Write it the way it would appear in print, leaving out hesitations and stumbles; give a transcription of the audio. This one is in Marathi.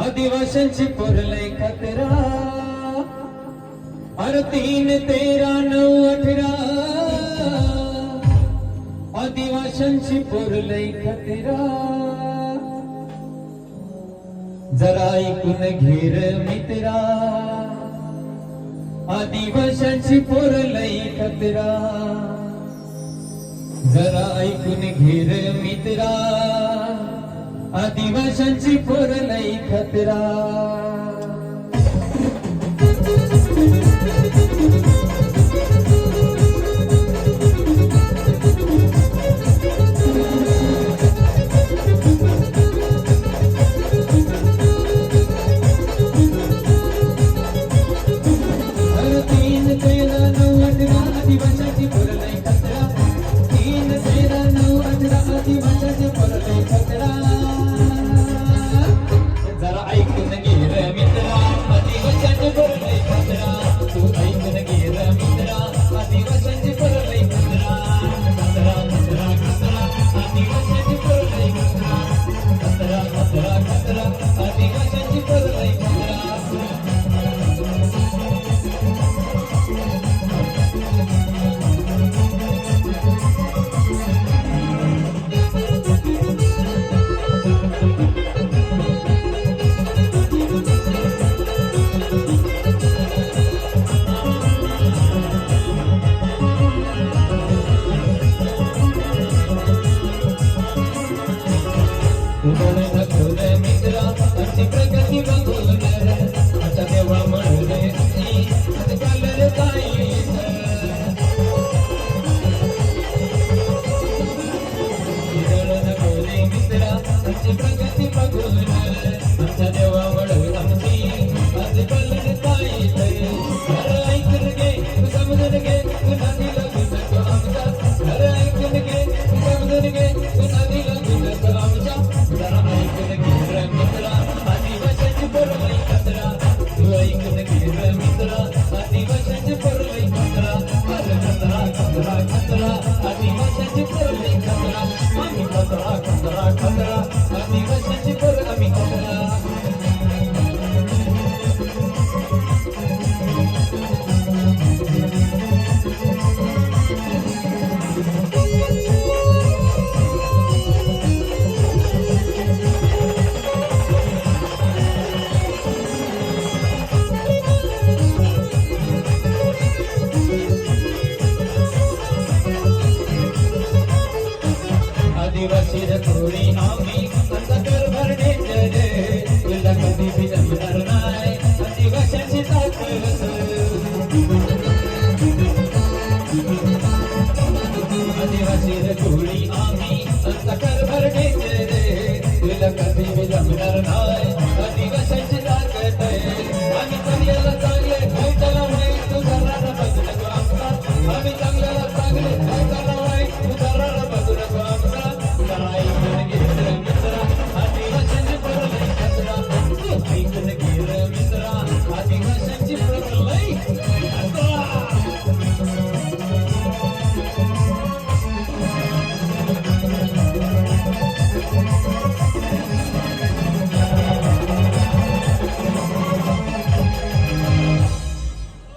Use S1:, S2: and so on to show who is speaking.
S1: आदिवासींची पोरलय खतरा अरे 3, 13, 9, 18 आदिवासींची पोरलय खतरा जरा ऐकून घेर मित्रा आदिवासींची पोरलय खतरा जरा ऐकून घेर मित्रा आदिवासींची पोरलय खतरा आदिवासींची पोरलय खतरा 3, 13, 9, 18 आदिवासींची पोरलय खतरा जरा ऐकून घे रे मित्रा आदिवासींची पोरलय खतरा तू ऐकून घे रे मित्रा आदिवासींची पोरलय खतरा खतरा खतरा खतरा आदिवासींची पोरलय खतरा खतरा खतरा खतरा आदिवासींची पोरलय खतरा मित्रा अशी प्रगती बघून आता देवा म्हणून आता चाललं काही मित्रा अशी प्रगती बघून आता देवा म्हणून आमची आज चाललं काही ऐकून घे समजून घे तुला दिला तुझं आमचा अरे ऐकून घे समजून घे तुला दिला तुझं आमच्या जरा ऐकून घे रे मित्रा आदिवासींची पोरलय खतरा तू ऐकून घे रे मित्रा आदिवासींची पोरलय खतरा अरे खतरा खतरा खतरा आदिवासींची पोरलय खतरा आम्ही खतरा खतरा खतरा आदिवासींची पोर आम्ही खतरा आदिवासी थोडी आम्ही आता कर भरण्याचे रे तुला कधी बी जमणार नाही आदिवासींची ताकद आदिवासी थोडी आम्ही आता कर भरण्याचे रे तुला कधी बी जमणार नाही